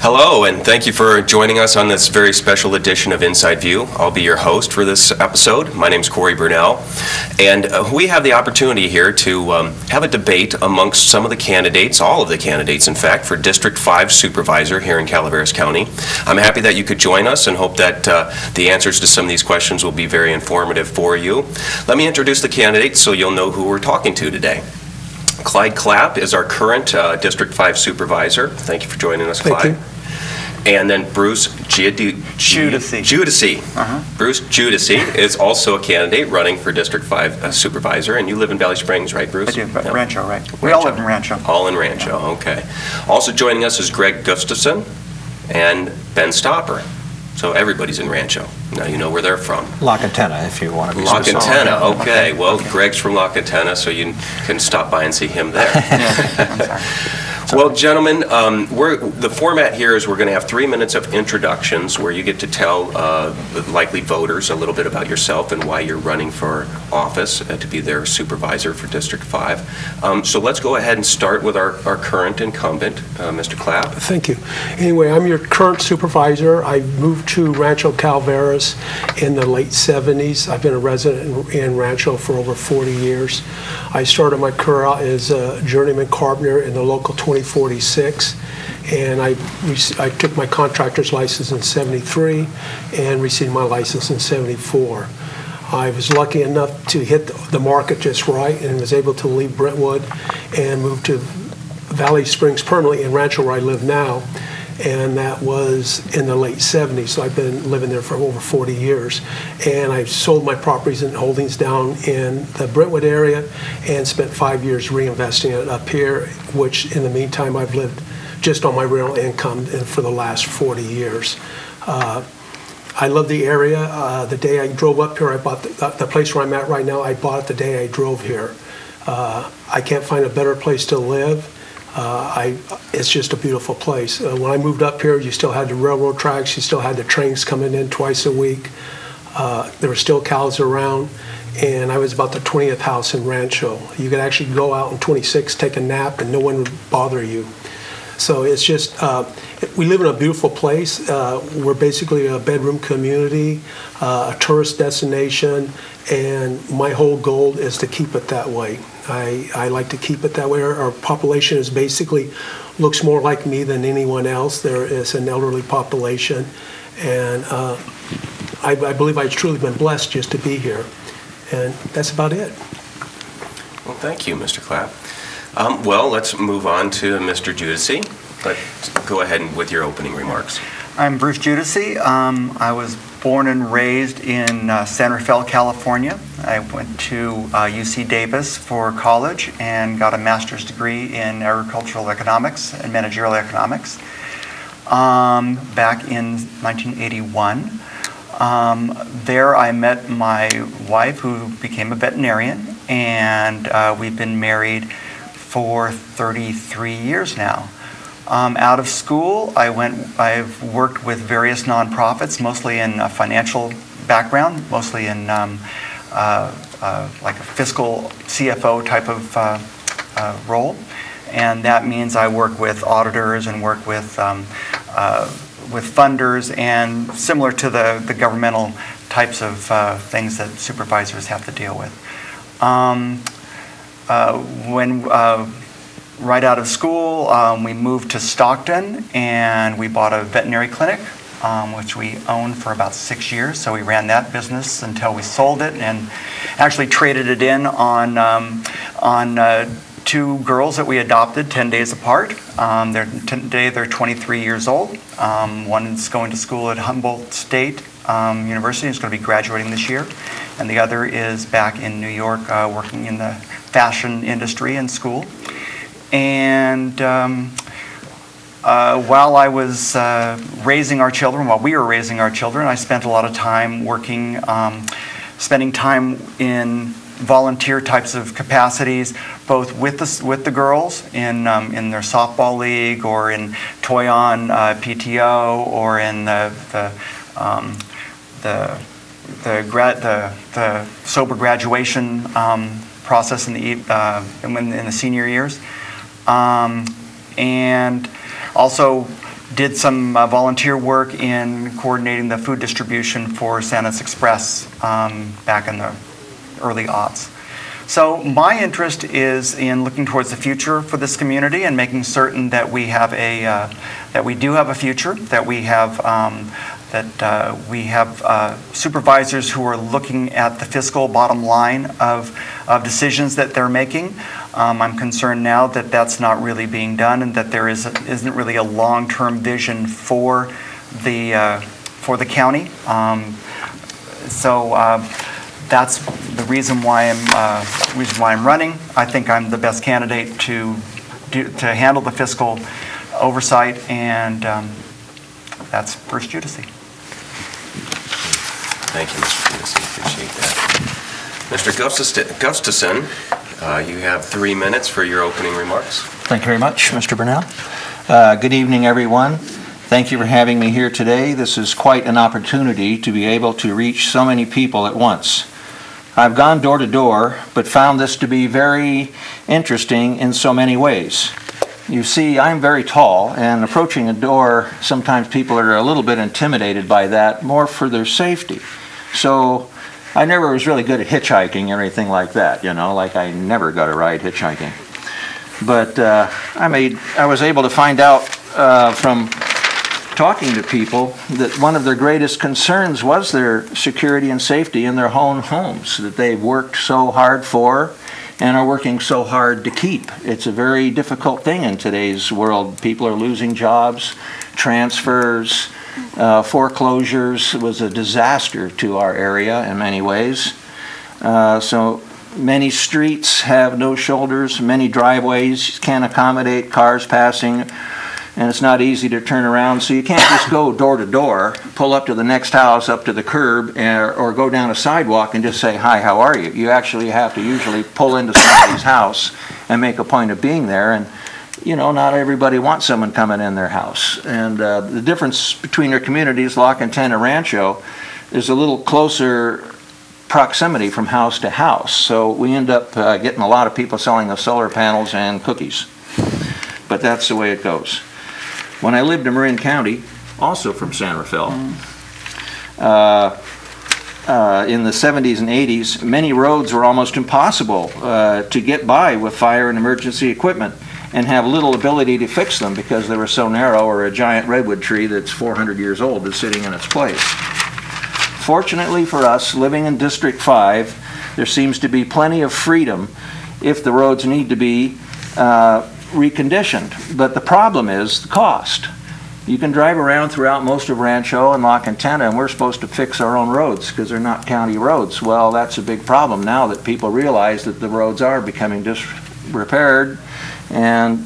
Hello, and thank you for joining us on this very special edition of Inside View. I'll be your host for this episode. My name is Cory Burnell, and we have the opportunity here to have a debate amongst some of the candidates, all of the candidates, in fact, for District 5 Supervisor here in Calaveras County. I'm happy that you could join us and hope that the answers to some of these questions will be very informative for you. Let me introduce the candidates so you'll know who we're talking to today. Clyde Clapp is our current District 5 Supervisor. Thank you for joining us, Clyde. Thank you. And then Bruce Giudici. Bruce Giudici is also a candidate running for District 5 Supervisor, and you live in Valley Springs, right, Bruce? I do, but No. Rancho, right? We all live in Rancho. All in Rancho, okay. Also joining us is Greg Gustafson and Ben Stopper. So everybody's in Rancho. Now you know where they're from. La Cantena, if you want to be La specific. Cantena, okay. Well, Greg's from La Cantena, so you can stop by and see him there. I'm sorry. Well, gentlemen, the format here is we're going to have 3 minutes of introductions where you get to tell the likely voters a little bit about yourself and why you're running for office to be their supervisor for District 5. So let's go ahead and start with our current incumbent, Mr. Clapp. Thank you. Anyway, I'm your current supervisor. I moved to Rancho Calaveras in the late 70s. I've been a resident in Rancho for over 40 years. I started my career out as a journeyman carpenter in the local 2046, and I took my contractor's license in 73 and received my license in 74. I was lucky enough to hit the market just right and was able to leave Brentwood and move to Valley Springs permanently in Rancho where I live now, and that was in the late 70s, so I've been living there for over 40 years. And I sold my properties and holdings down in the Brentwood area and spent 5 years reinvesting it up here, which in the meantime I've lived just on my rental income for the last 40 years. I love the area. The day I drove up here, I bought the place where I'm at right now, I bought it the day I drove here. I can't find a better place to live. It's just a beautiful place. When I moved up here, you still had the railroad tracks, you still had the trains coming in twice a week. There were still cows around, and I was about the 20th house in Rancho. You could actually go out in 26, take a nap, and no one would bother you. So it's just, we live in a beautiful place. We're basically a bedroom community, a tourist destination, and my whole goal is to keep it that way. I like to keep it that way. Our population is basically looks more like me than anyone else. There is an elderly population, and I believe I've truly been blessed just to be here, and that's about it. Well, thank you, Mr. Clapp. Well, let's move on to Mr. Giudici. Let's go ahead with your opening remarks. I'm Bruce Giudici. I was born and raised in San Rafael, California. I went to UC Davis for college and got a master's degree in agricultural economics and managerial economics back in 1981. There I met my wife, who became a veterinarian, and we've been married for 33 years now. Out of school, I've worked with various nonprofits, mostly in a financial background, mostly in like a fiscal CFO type of role, and that means I work with auditors and work with funders, and similar to the governmental types of things that supervisors have to deal with. Right out of school, we moved to Stockton, and we bought a veterinary clinic, which we owned for about 6 years. So we ran that business until we sold it, and actually traded it in on 2 girls that we adopted 10 days apart. Today they're 23 years old. One is going to school at Humboldt State University. Is going to be graduating this year, and the other is back in New York working in the fashion industry in school. And while I was raising our children, while we were raising our children, I spent a lot of time working, spending time in volunteer types of capacities, both with the girls in their softball league, or in Toy-On PTO, or in the sober graduation process in the senior years. And also did some volunteer work in coordinating the food distribution for Santa's Express back in the early aughts. So my interest is in looking towards the future for this community and making certain that we have that we do have a future, that we have supervisors who are looking at the fiscal bottom line of decisions that they're making. I'm concerned now that that's not really being done, and that there isn't really a long-term vision for the county. That's the reason why I'm running. I think I'm the best candidate to handle the fiscal oversight, and that's First Giudici. Thank you, Mr. Giudici. Appreciate that. Mr. Gustafson, you have 3 minutes for your opening remarks. Thank you very much, Mr. Burnell. Good evening, everyone. Thank you for having me here today. This is quite an opportunity to be able to reach so many people at once. I've gone door to door, but found this to be very interesting in so many ways. You see, I'm very tall, and approaching a door, sometimes people are a little bit intimidated by that, more for their safety. So I never was really good at hitchhiking or anything like that, like I never got a ride hitchhiking. But I was able to find out from talking to people that one of their greatest concerns was their security and safety in their own homes, that they've worked so hard for and are working so hard to keep. It's a very difficult thing in today's world. People are losing jobs, transfers, foreclosures. It was a disaster to our area in many ways. So many streets have no shoulders, many driveways can't accommodate cars passing, and it's not easy to turn around, so you can't just go door to door, pull up to the next house, up to the curb, or go down a sidewalk and just say, "Hi, how are you?" You actually have to usually pull into somebody's house and make a point of being there, and not everybody wants someone coming in their house. And the difference between our communities, La Cantera and Rancho, is a little closer proximity from house to house, so we end up getting a lot of people selling the solar panels and cookies. But that's the way it goes. When I lived in Marin County, also from San Rafael, in the 70s and 80s, many roads were almost impossible to get by with fire and emergency equipment, and have little ability to fix them because they were so narrow, or a giant redwood tree that's 400 years old is sitting in its place. Fortunately for us, living in District 5, there seems to be plenty of freedom if the roads need to be reconditioned. But the problem is the cost. You can drive around throughout most of Rancho and La Cantera, and we're supposed to fix our own roads because they're not county roads. Well, that's a big problem now that people realize that the roads are becoming disrepaired and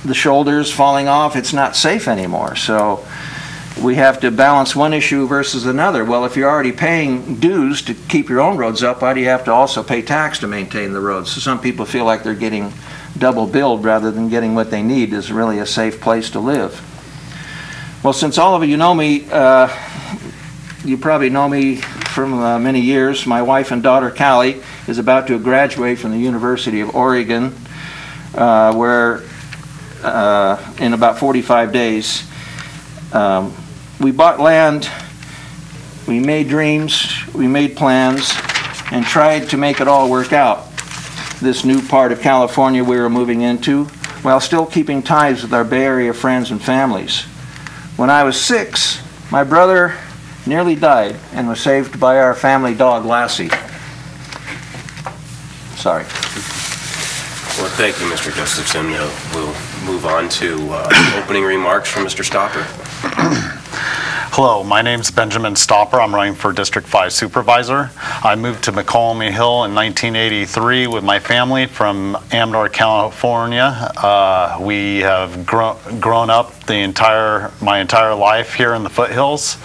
the shoulders falling off. It's not safe anymore. So we have to balance one issue versus another. Well, if you're already paying dues to keep your own roads up, why do you have to also pay tax to maintain the roads? So some people feel like they're getting double billed rather than getting what they need is really a safe place to live. Well, since all of you know me, you probably know me from many years. My wife and daughter, Callie, is about to graduate from the University of Oregon, where in about 45 days, we bought land, we made dreams, we made plans, and tried to make it all work out. This new part of California we were moving into, while still keeping ties with our Bay Area friends and families. When I was 6, my brother nearly died and was saved by our family dog, Lassie. Sorry. Well, thank you, Mr. Gustafson. We'll move on to opening remarks from Mr. Stopper. Hello, my name's Benjamin Stopper. I'm running for District 5 Supervisor. I moved to McCollum Hill in 1983 with my family from Amador, California. We have grown up my entire life here in the foothills.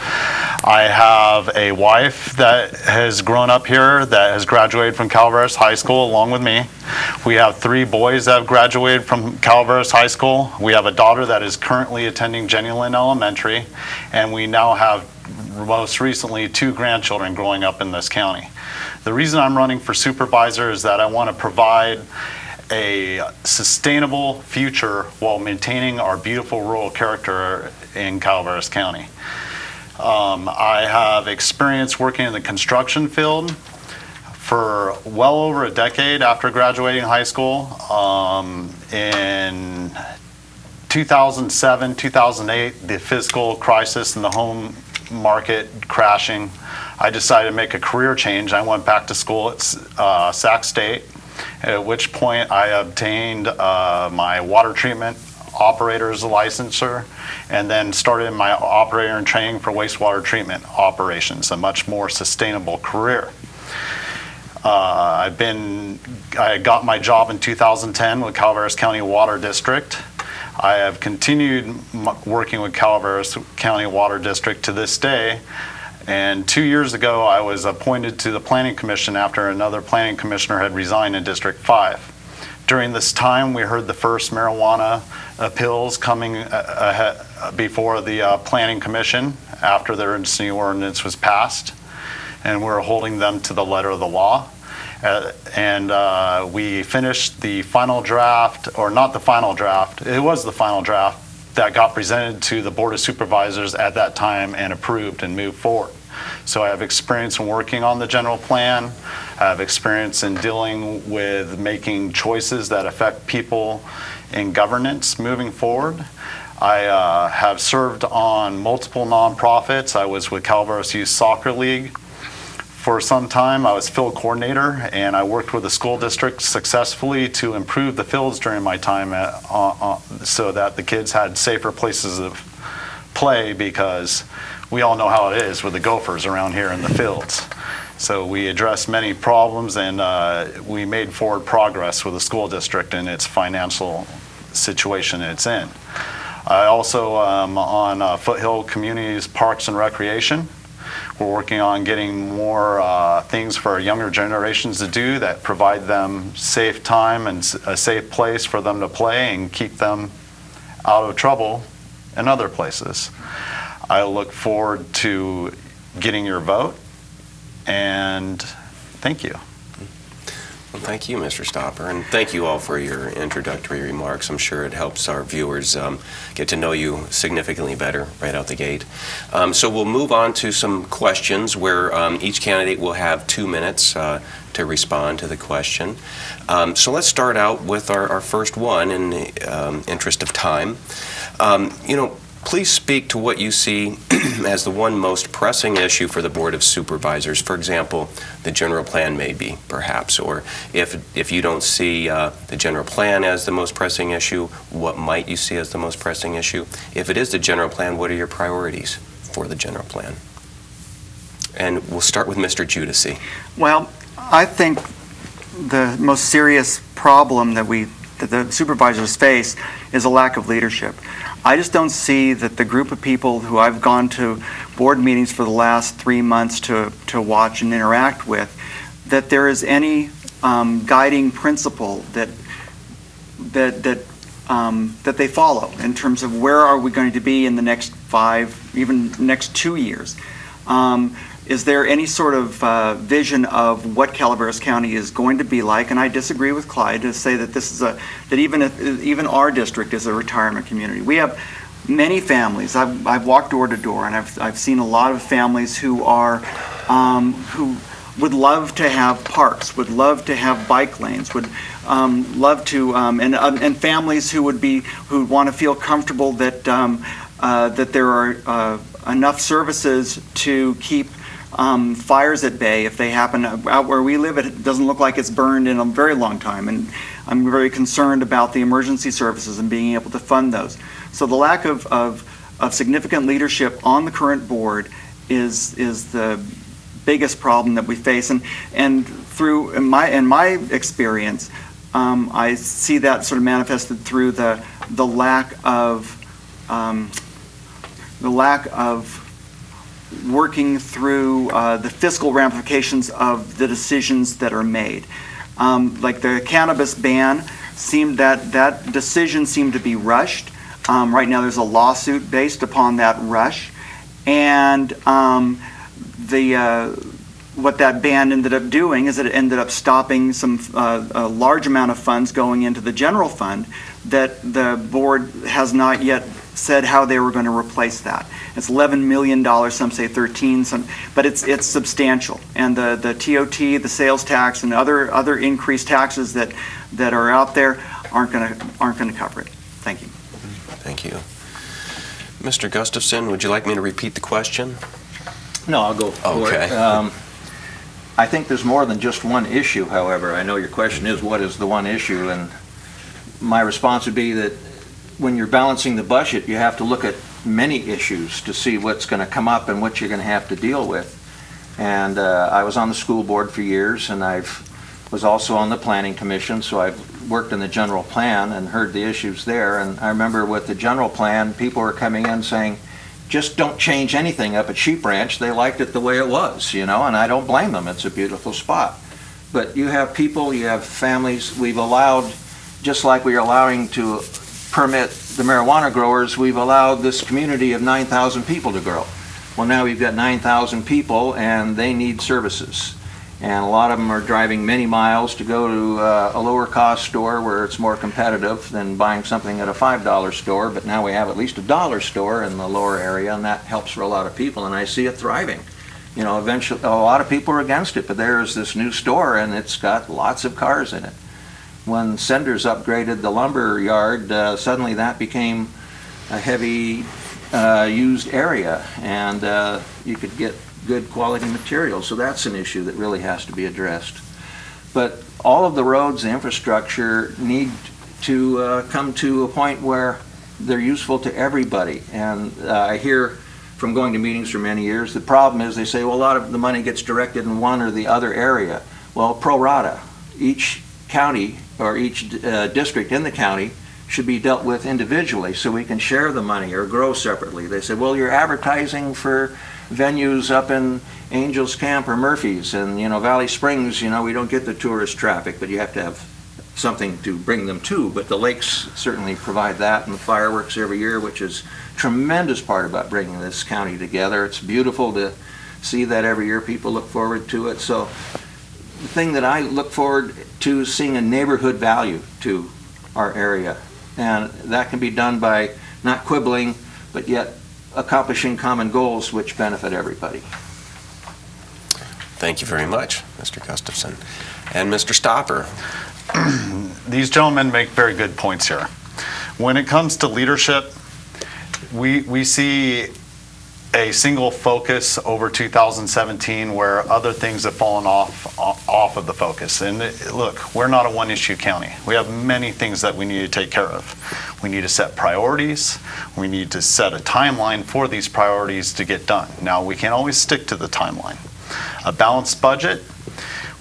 I have a wife that has grown up here, that has graduated from Calaveras High School along with me. We have 3 boys that have graduated from Calaveras High School. We have a daughter that is currently attending Jenny Lind Elementary, and we now have most recently 2 grandchildren growing up in this county. The reason I'm running for supervisor is that I want to provide a sustainable future while maintaining our beautiful rural character in Calaveras County. I have experience working in the construction field for well over a decade after graduating high school. In 2007, 2008, the fiscal crisis and the home market crashing, I decided to make a career change. I went back to school at Sac State, at which point I obtained my water treatment operator's licensure, and then started my operator in training for wastewater treatment operations, a much more sustainable career. I got my job in 2010 with Calaveras County Water District. I have continued working with Calaveras County Water District to this day. And 2 years ago, I was appointed to the Planning Commission after another planning commissioner had resigned in District 5. During this time, we heard the first marijuana appeals coming before the Planning Commission after the emergency ordinance was passed, and we're holding them to the letter of the law. We finished the final draft, or not the final draft, it was the final draft that got presented to the Board of Supervisors at that time and approved and moved forward. So I have experience in working on the general plan. I have experience in dealing with making choices that affect people in governance moving forward. I have served on multiple nonprofits. I was with Calaveras Youth Soccer League for some time. I was field coordinator, and I worked with the school district successfully to improve the fields during my time so that the kids had safer places of play, because we all know how it is with the Gophers around here in the fields. So we addressed many problems, and we made forward progress with the school district and its financial situation it's in. I also am on Foothill Communities Parks and Recreation. We're working on getting more things for our younger generations to do that provide them safe time and a safe place for them to play and keep them out of trouble in other places. I look forward to getting your vote, and thank you. Well, thank you, Mr. Stopper, and thank you all for your introductory remarks. I'm sure it helps our viewers get to know you significantly better right out the gate. So we'll move on to some questions where each candidate will have 2 minutes to respond to the question. So let's start out with our first one in the interest of time. Please speak to what you see as the one most pressing issue for the Board of Supervisors. For example, the general plan maybe, perhaps, or if you don't see the general plan as the most pressing issue, what might you see as the most pressing issue? If it is the general plan, what are your priorities for the general plan? And we'll start with Mr. Giudici. Well, I think the most serious problem that the supervisors face is a lack of leadership. I just don't see that the group of people who I've gone to board meetings for the last 3 months to watch and interact with, that there is any guiding principle that they follow in terms of where are we going to be in the next 5, even next 2 years. Is there any sort of vision of what Calaveras County is going to be like? And I disagree with Clyde to say that this is that even our district is a retirement community. We have many families. I've walked door to door, and I've seen a lot of families who would love to have parks, would love to have bike lanes, would love to, and families who want to feel comfortable that that there are enough services to keep fires at bay if they happen. Out where we live, it doesn't look like it's burned in a very long time, and I'm very concerned about the emergency services and being able to fund those. So the lack of significant leadership on the current board is the biggest problem that we face, and through in my experience, I see that sort of manifested through the lack of working through the fiscal ramifications of the decisions that are made. Like the cannabis ban, that decision seemed to be rushed. Right now there's a lawsuit based upon that rush, and what that ban ended up doing is that it ended up stopping some a large amount of funds going into the general fund that the board has not yet said how they were going to replace that. It's $11 million, some say 13, but it's substantial. And the TOT, the sales tax, and other increased taxes that are out there aren't going to cover it. Thank you. Thank you. Mr. Gustafson, would you like me to repeat the question? No, I'll go for it. I think there's more than just one issue, however. I know your question is, what is the one issue? And my response would be that when you're balancing the budget, you have to look at many issues to see what's going to come up and what you're going to have to deal with. And I was on the school board for years, and I was also on the planning commission, so I've worked in the general plan and heard the issues there. And I remember with the general plan, people were coming in saying, just don't change anything up at Sheep Ranch. They liked it the way it was, and I don't blame them. It's a beautiful spot. But you have people, you have families. We've allowed, just like we are allowing to permit the marijuana growers, we've allowed this community of 9,000 people to grow. Well, now we've got 9,000 people and they need services. And a lot of them are driving many miles to go to a lower cost store where it's more competitive than buying something at a $5 store, but now we have at least a $1 store in the lower area, and that helps for a lot of people, and I see it thriving. Eventually a lot of people are against it, but there's this new store and it's got lots of cars in it. When Senders upgraded the lumber yard, suddenly that became a heavy used area, and you could get good quality material. So that's an issue that really has to be addressed. But all of the roads, the infrastructure need to come to a point where they're useful to everybody. And I hear from going to meetings for many years, the problem is they say, well, a lot of the money gets directed in one or the other area. Well, pro rata. Each county or each district in the county should be dealt with individually so we can share the money or grow separately. They said, well, you're advertising for venues up in Angels Camp or Murphy's, and Valley Springs, we don't get the tourist traffic, but you have to have something to bring them to. But the lakes certainly provide that, and the fireworks every year, which is a tremendous part about bringing this county together. It's beautiful to see that every year. People look forward to it. So the thing that I look forward to is seeing a neighborhood value to our area, and that can be done by not quibbling, but yet accomplishing common goals which benefit everybody. Thank you very much, Mr. Gustafson. And Mr. Stopper. These gentlemen make very good points here. When it comes to leadership, we see a single focus over 2017 where other things have fallen off of the focus. And look, we're not a one-issue county. We have many things that we need to take care of. We need to set priorities. We need to set a timeline for these priorities to get done. Now, we can't always stick to the timeline. A balanced budget,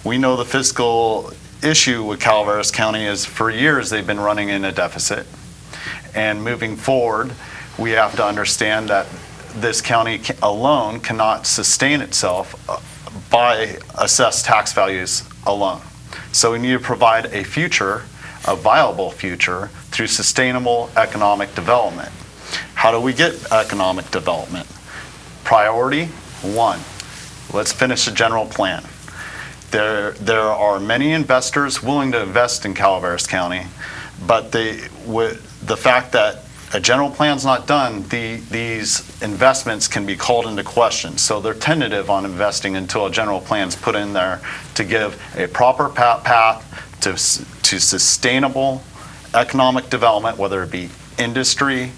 we know the fiscal issue with Calaveras County is for years they've been running in a deficit. And moving forward, we have to understand that this county alone cannot sustain itself by assessed tax values alone. So we need to provide a future, a viable future, through sustainable economic development. How do we get economic development? Priority one, let's finish the general plan. There are many investors willing to invest in Calaveras County, but the fact that a general plan's not done, these investments can be called into question. So they're tentative on investing until a general plan's put in there to give a proper path to sustainable economic development, whether it be industry,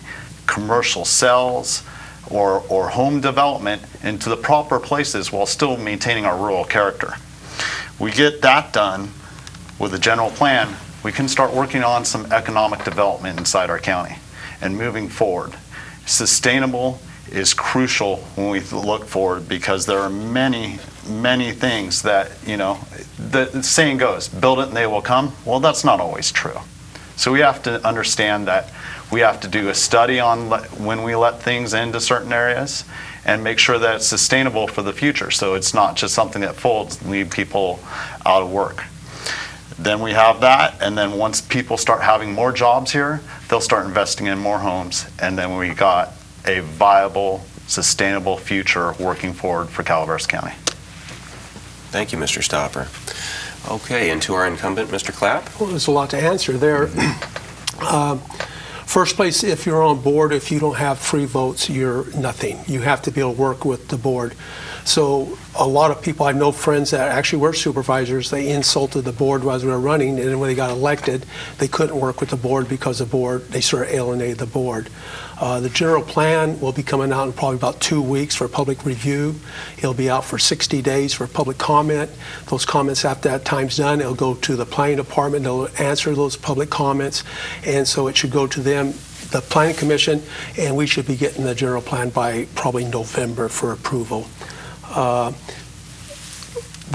commercial sales, or home development, into the proper places while still maintaining our rural character. We get that done with a general plan, we can start working on some economic development inside our county and moving forward. Sustainable is crucial when we look forward, because there are many things that, the saying goes, build it and they will come. Well, that's not always true. So we have to understand that we have to do a study on when we let things into certain areas and make sure that it's sustainable for the future. So it's not just something that folds and leave people out of work. Then we have that, and then once people start having more jobs here, they'll start investing in more homes, and then we got a viable, sustainable future working forward for Calaveras County. Thank you, Mr. Stopper. Okay, and to our incumbent, Mr. Clapp. Well, there's a lot to answer there. First place, if you're on board, if you don't have 3 votes, you're nothing. You have to be able to work with the board. So a lot of people, I know friends that actually were supervisors, they insulted the board as we were running, and then when they got elected, they couldn't work with the board because they sort of alienated the board. The general plan will be coming out in probably about 2 weeks for public review. It'll be out for 60 days for public comment. Those comments, after that time's done, it'll go to the planning department. They'll answer those public comments, and so it should go to them, the planning commission, and we should be getting the general plan by probably November for approval.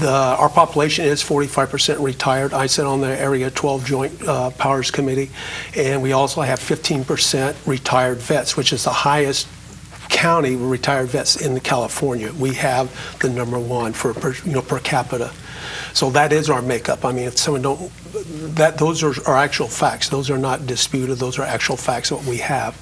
Our population is 45% retired. I sit on the Area 12 Joint Powers Committee, and we also have 15% retired vets, which is the highest county with retired vets in California. We have the #1 for per capita. So that is our makeup. I mean, if someone don't, those are actual facts. Those are not disputed. Those are actual facts of what we have.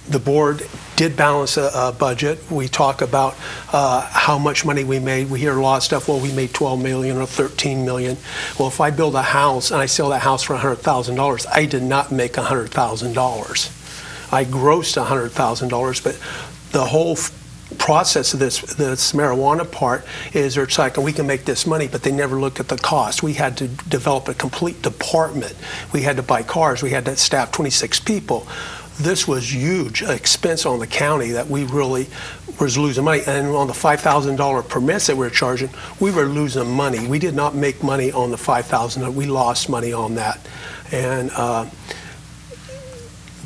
The board did balance a budget. We talk about how much money we made. We hear a lot of stuff, well, we made $12 million or $13 million. Well, if I build a house and I sell that house for $100,000, I did not make $100,000. I grossed $100,000, but the whole process of this marijuana part is it's like, we can make this money, but they never look at the cost. We had to develop a complete department. We had to buy cars. We had to staff 26 people. This was huge expense on the county that we really was losing money. And on the $5,000 permits that we were charging, we were losing money. We did not make money on the $5,000. We lost money on that. And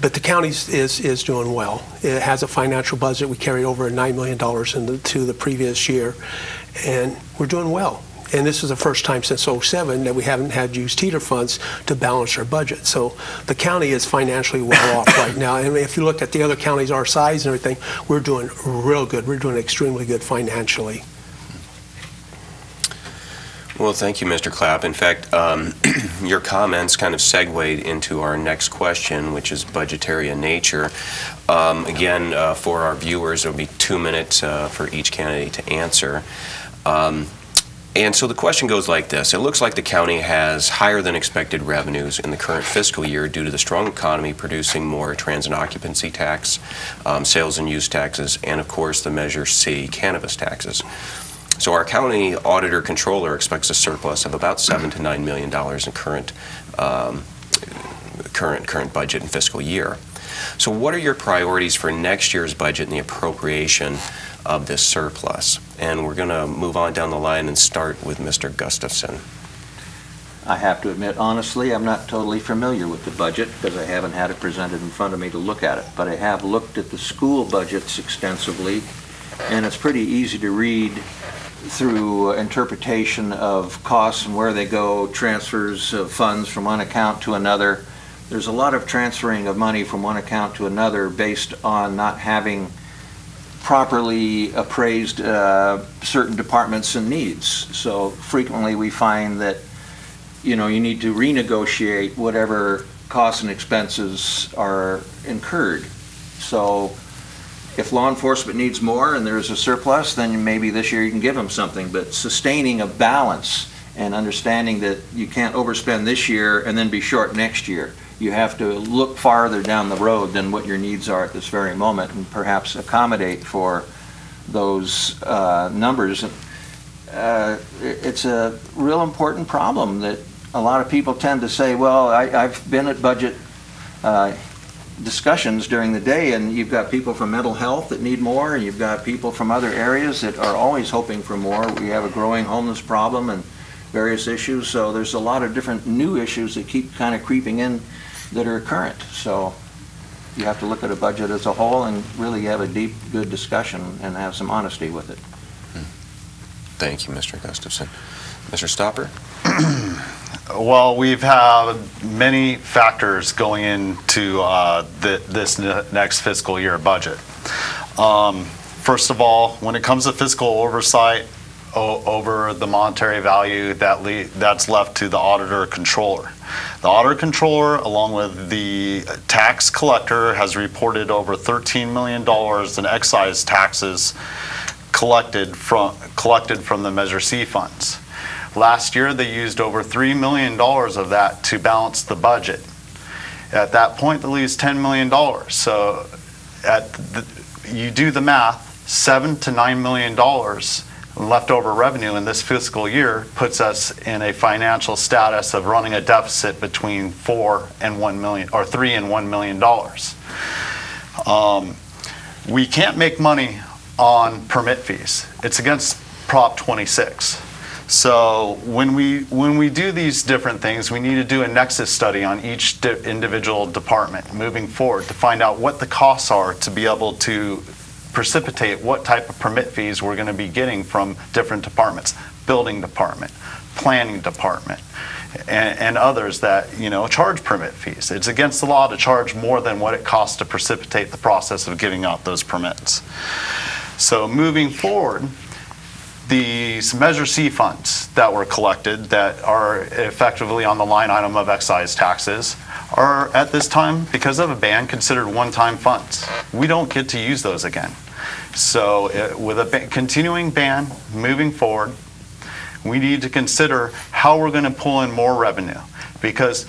but the county is doing well. It has a financial budget. We carried over $9 million into the previous year, and we're doing well. And this is the first time since '07 that we haven't had used heater funds to balance our budget. So the county is financially well off right now. And if you look at the other counties our size and everything, we're doing real good. We're doing extremely good financially. Well, thank you, Mr. Clapp. In fact, your comments kind of segued into our next question, which is budgetary in nature. Again, for our viewers, there will be 2 minutes for each candidate to answer. And so the question goes like this. It looks like the county has higher than expected revenues in the current fiscal year due to the strong economy producing more transit occupancy tax, sales and use taxes, and of course the Measure C cannabis taxes. So our county auditor controller expects a surplus of about $7 to $9 million in current budget and fiscal year. So what are your priorities for next year's budget and the appropriation of this surplus? And we're going to move on down the line and start with Mr. Gustafson. I have to admit, honestly, I'm not totally familiar with the budget because I haven't had it presented in front of me to look at it. But I have looked at the school budgets extensively, and it's pretty easy to read through interpretation of costs and where they go, transfers of funds from one account to another. There's a lot of transferring of money from one account to another based on not having properly appraised certain departments and needs. So frequently we find that you need to renegotiate whatever costs and expenses are incurred. So if law enforcement needs more and there's a surplus, then maybe this year you can give them something. But sustaining a balance and understanding that you can't overspend this year and then be short next year. You have to look farther down the road than what your needs are at this very moment and perhaps accommodate for those numbers. It's a real important problem that a lot of people tend to say, well, I've been at budget discussions during the day, and you've got people from mental health that need more, and you've got people from other areas that are always hoping for more. We have a growing homeless problem and various issues, so there's a lot of different new issues that keep kind of creeping in that are current. So you have to look at a budget as a whole and really have a deep, good discussion and have some honesty with it. Thank you, Mr. Gustafson. Mr. Stopper? Well, we've had many factors going into this next fiscal year budget. First of all, when it comes to fiscal oversight over the monetary value, that's left to the auditor controller. The auditor controller, along with the tax collector, has reported over $13 million in excise taxes collected from the Measure C funds. Last year, they used over $3 million of that to balance the budget. At that point, they lose $10 million. So you do the math, $7 to $9 million leftover revenue in this fiscal year puts us in a financial status of running a deficit between $3 and $1 million. We can't make money on permit fees. It's against Prop 26. So when we do these different things, we need to do a nexus study on each individual department moving forward to find out what the costs are to be able to precipitate what type of permit fees we're going to be getting from different departments, building department, planning department, and others that, charge permit fees. It's against the law to charge more than what it costs to precipitate the process of giving out those permits. So moving forward, these Measure C funds that were collected that are effectively on the line item of excise taxes are at this time, because of a ban, considered one-time funds. We don't get to use those again. So with a continuing ban moving forward, we need to consider how we're going to pull in more revenue, because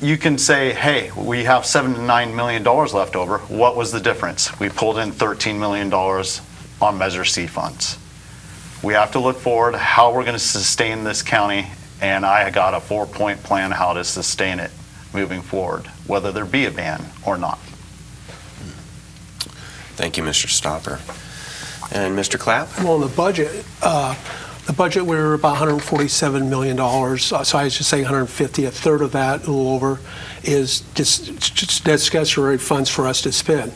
you can say, hey, we have $7 to $9 million left over. What was the difference? We pulled in $13 million on Measure C funds. We have to look forward how we're going to sustain this county, and I got a 4-point plan how to sustain it moving forward, whether there be a ban or not. Thank you, Mr. Stopper. And Mr. Clapp? Well, in the budget, we're about $147 million. So I should say 150. A third of that, a little over, is just discretionary funds for us to spend.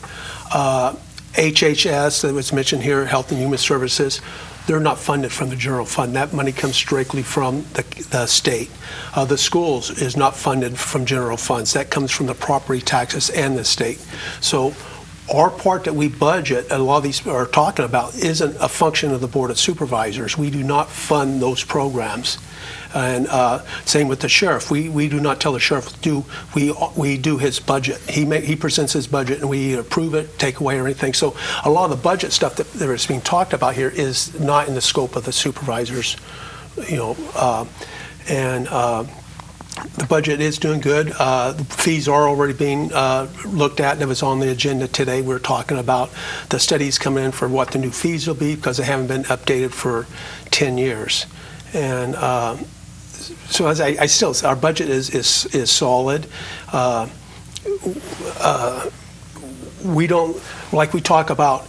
HHS, that was mentioned here, Health and Human Services, they're not funded from the general fund. That money comes directly from the state. The schools is not funded from general funds. That comes from the property taxes and the state. So our part that we budget, a lot of these are talking about, isn't a function of the Board of Supervisors. We do not fund those programs. And same with the sheriff. We do not tell the sheriff we do his budget. He presents his budget, and we either approve it, take away, or anything. So a lot of the budget stuff that is being talked about here is not in the scope of the supervisors, the budget is doing good. The fees are already being looked at. It was on the agenda today. We were talking about the studies coming in for what the new fees will be, because they haven't been updated for 10 years. And so as I still, our budget is solid. We don't, like we talk about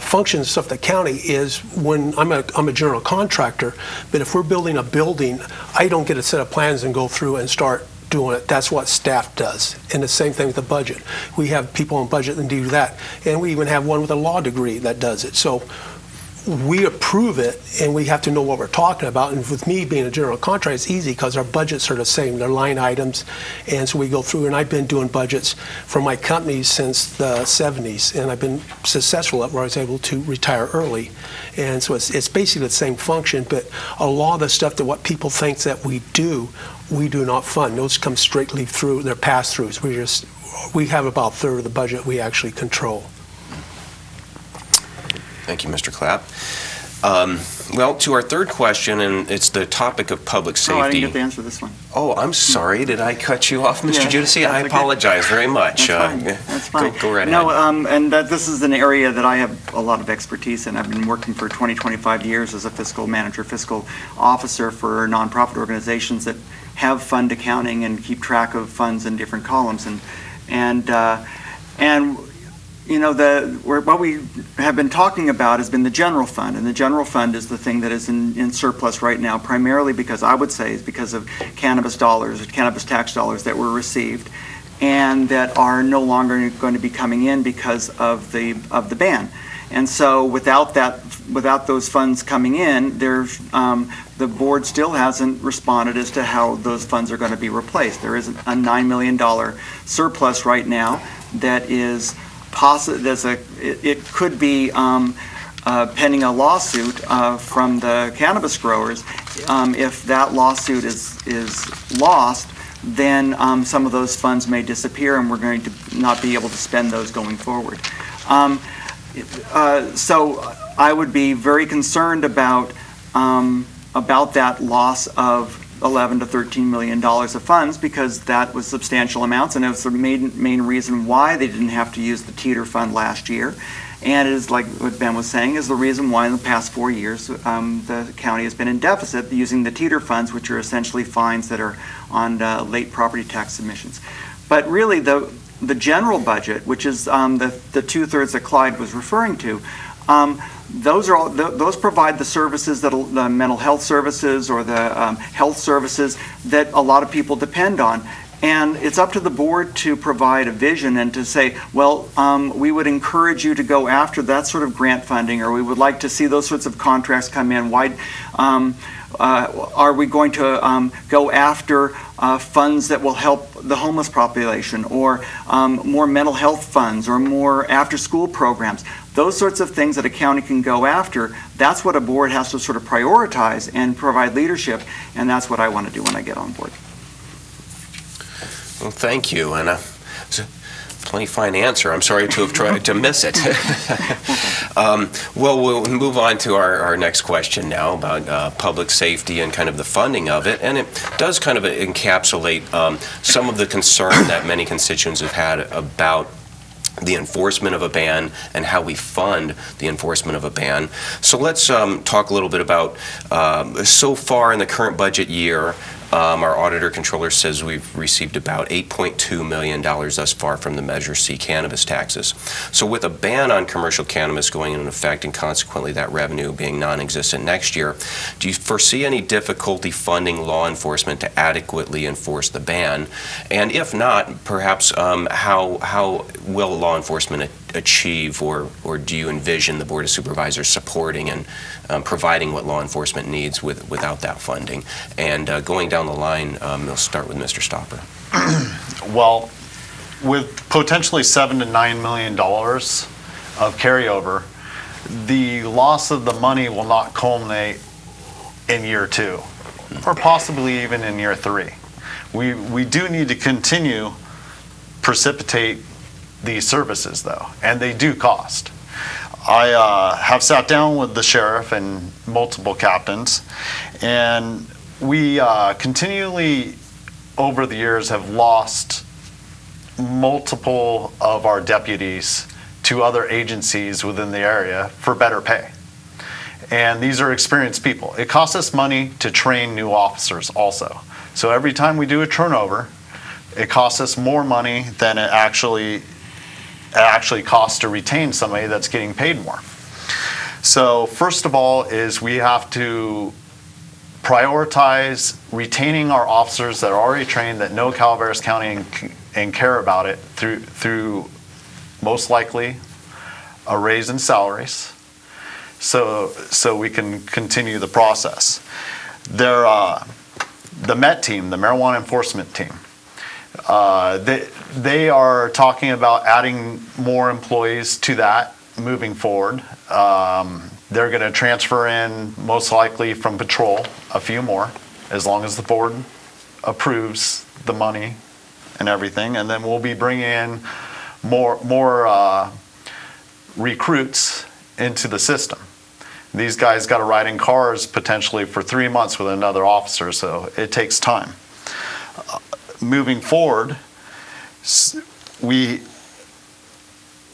functions stuff, the county is, when I'm a general contractor, but if we're building a building, I don't get a set of plans and go through and start doing it. That's what staff does. And the same thing with the budget. We have people on budget that do that. And we even have one with a law degree that does it. So we approve it, and we have to know what we're talking about. And with me being a general contractor, it's easy because our budgets are the same. They're line items. And so we go through, and I've been doing budgets for my company since the 70s, and I've been successful at where I was able to retire early. And so it's basically the same function, but a lot of the stuff that what people think that we do not fund. Those come straightly through, they're pass-throughs. We have about a third of the budget we actually control. Thank you, Mr. Clapp. Well, to our third question, and it's the topic of public safety. Oh, I didn't get to answer this one. Oh, I'm sorry. Did I cut you off, Mr. Giudici? I okay. apologize very much. That's fine. Go right no, ahead. and this is an area that I have a lot of expertise in. I've been working for 25 years as a fiscal manager, fiscal officer for nonprofit organizations that have fund accounting and keep track of funds in different columns. And what we have been talking about has been the general fund, and the general fund is the thing that is in surplus right now, primarily because I would say is because of cannabis tax dollars that were received, and that are no longer going to be coming in because of the ban. And so without those funds coming in, the board still hasn't responded as to how those funds are going to be replaced. There is a $9 million surplus right now that is it could be pending a lawsuit from the cannabis growers. If that lawsuit is lost, then some of those funds may disappear, and we're going to not be able to spend those going forward. So I would be very concerned about that loss of $11 to $13 million of funds, because that was substantial amounts, and it was the main reason why they didn't have to use the teeter fund last year. And it is, like what Ben was saying, is the reason why in the past 4 years the county has been in deficit using the teeter funds, which are essentially fines that are on late property tax submissions. But really, the general budget, which is the two-thirds that Clyde was referring to, those provide the services that the mental health services or the health services that a lot of people depend on. And it's up to the board to provide a vision and to say, well, we would encourage you to go after that sort of grant funding, or we would like to see those sorts of contracts come in. Why are we going to go after funds that will help the homeless population, or more mental health funds, or more after-school programs? Those sorts of things that a county can go after, that's what a board has to sort of prioritize and provide leadership, and that's what I want to do when I get on board. Well, thank you, and it's a plenty fine answer. I'm sorry to have tried to miss it. Well, we'll move on to our next question now about public safety and kind of the funding of it, and it does kind of encapsulate some of the concern that many constituents have had about the enforcement of a ban and how we fund the enforcement of a ban. So let's talk a little bit about so far in the current budget year. Our auditor controller says we've received about $8.2 million thus far from the Measure C cannabis taxes. So with a ban on commercial cannabis going into effect and consequently that revenue being non-existent next year, do you foresee any difficulty funding law enforcement to adequately enforce the ban? And if not, perhaps how will law enforcement achieve, or do you envision the Board of Supervisors supporting and providing what law enforcement needs without that funding? And going down the line, we'll start with Mr. Stopper. Well, with potentially $7 to $9 million of carryover, the loss of the money will not culminate in year 2, or possibly even in year 3. We do need to continue precipitate these services, though, and they do cost. I have sat down with the sheriff and multiple captains, and we continually over the years have lost multiple of our deputies to other agencies within the area for better pay. And these are experienced people. It costs us money to train new officers also. So every time we do a turnover, it costs us more money than it actually costs to retain somebody that's getting paid more. So first of all is we have to prioritize retaining our officers that are already trained, that know Calaveras County and care about it through most likely a raise in salaries, so we can continue the process. The MET team, the marijuana enforcement team, they are talking about adding more employees to that moving forward. They're going to transfer in, most likely from patrol, a few more, as long as the board approves the money and everything. And then we'll be bringing in more recruits into the system. These guys got to ride in cars potentially for 3 months with another officer, so it takes time. Moving forward,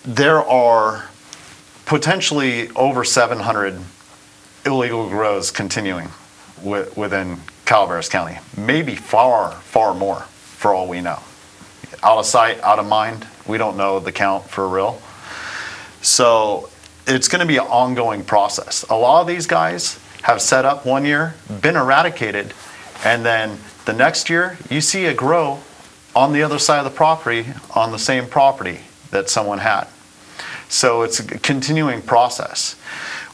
there are potentially over 700 illegal grows continuing within Calaveras County. Maybe far, far more, for all we know. Out of sight, out of mind. We don't know the count for real. So it's going to be an ongoing process. A lot of these guys have set up 1 year, been eradicated, and then the next year you see it grow on the other side of the property, on the same property that someone had. So it's a continuing process.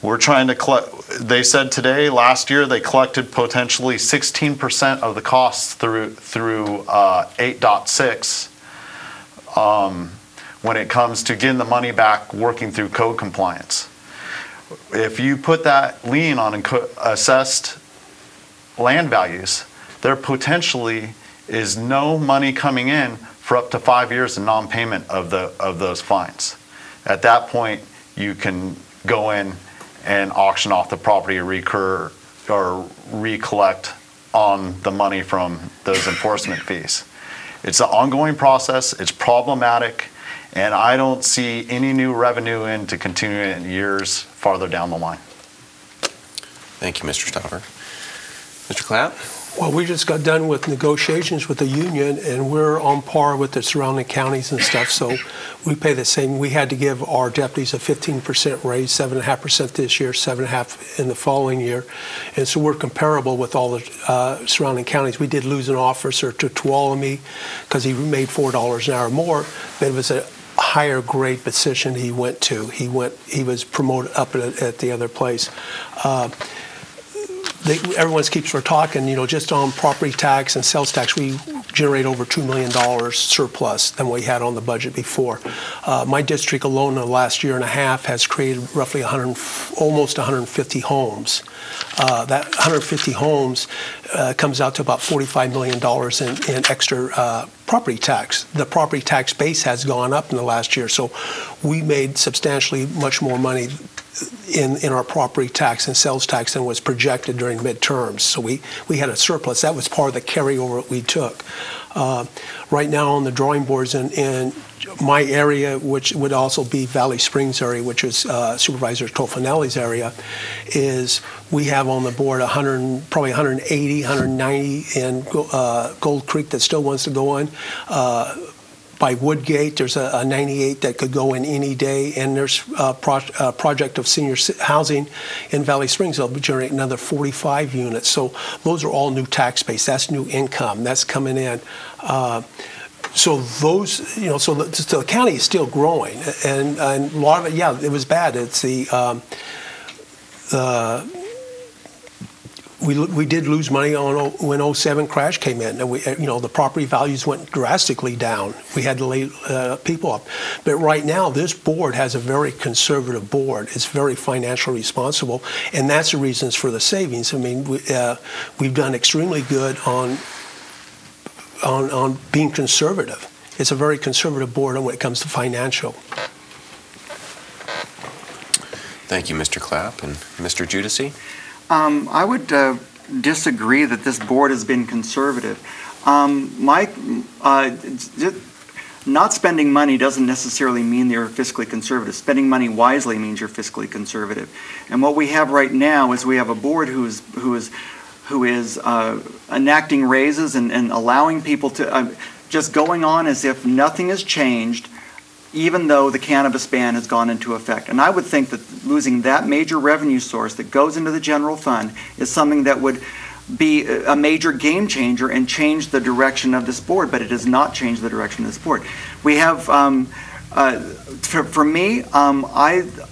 We're trying to collect, they said today, last year they collected potentially 16% of the costs through 8.6 when it comes to getting the money back, working through code compliance. If you put that lien on assessed land values, there potentially is no money coming in for up to 5 years in non-payment of those fines. At that point, you can go in and auction off the property or recollect on the money from those enforcement fees. It's an ongoing process, it's problematic, and I don't see any new revenue in to continue in years farther down the line. Thank you, Mr. Stopper. Mr. Clapp? Well, we just got done with negotiations with the union, and we're on par with the surrounding counties and stuff, so we pay the same. We had to give our deputies a 15% raise, 7.5% this year, 7.5% in the following year, and so we're comparable with all the surrounding counties. We did lose an officer to Tuolumne because he made $4 an hour more, but it was a higher grade position he went to. He was promoted up at the other place. Everyone keeps talking, just on property tax and sales tax, we generate over $2 million surplus than we had on the budget before. My district alone in the last year and a half has created roughly almost 150 homes. That 150 homes comes out to about $45 million in extra property tax. The property tax base has gone up in the last year, so we made substantially much more money in our property tax and sales tax than was projected during midterms. So we had a surplus. That was part of the carryover we took. Right now on the drawing boards in my area, which would also be Valley Springs area, which is Supervisor Tofanelli's area, is we have on the board probably 180, 190 in Gold Creek that still wants to go in. By Woodgate, there's a 98 that could go in any day, and there's a project of senior housing in Valley Springs. They'll generate another 45 units. So those are all new tax base. That's new income. That's coming in. So those, so the county is still growing, and a lot of it, yeah, it was bad. It's we did lose money on when 07 crash came in, and the property values went drastically down. We had to lay people up. But right now, this board has a very conservative board. It's very financially responsible, and that's the reasons for the savings. I mean, we've done extremely good on being conservative. It's a very conservative board when it comes to financial. Thank you, Mr. Clapp. And Mr. Giudici? I would disagree that this board has been conservative. Not spending money doesn't necessarily mean you're fiscally conservative. Spending money wisely means you're fiscally conservative. And what we have right now is we have a board who is enacting raises and allowing people to just going on as if nothing has changed, even though the cannabis ban has gone into effect. And I would think that losing that major revenue source that goes into the general fund is something that would be a major game changer and change the direction of this board, but it does not change the direction of this board. We have, for me, I've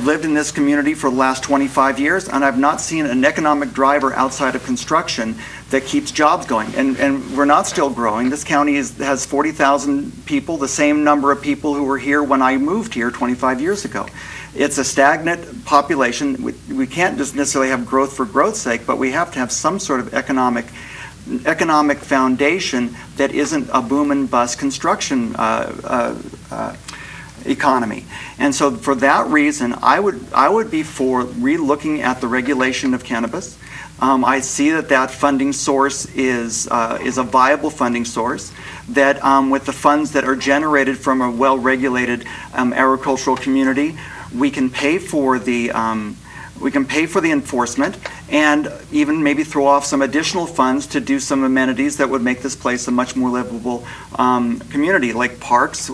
lived in this community for the last 25 years, and I've not seen an economic driver outside of construction that keeps jobs going. And we're not still growing. This county has 40,000 people, the same number of people who were here when I moved here 25 years ago. It's a stagnant population. We can't just necessarily have growth for growth's sake, but we have to have some sort of economic foundation that isn't a boom and bust construction economy. And so for that reason, I would be for re-looking at the regulation of cannabis. I see that funding source is a viable funding source. That with the funds that are generated from a well-regulated agricultural community, we can pay for the enforcement, and even maybe throw off some additional funds to do some amenities that would make this place a much more livable community, like parks.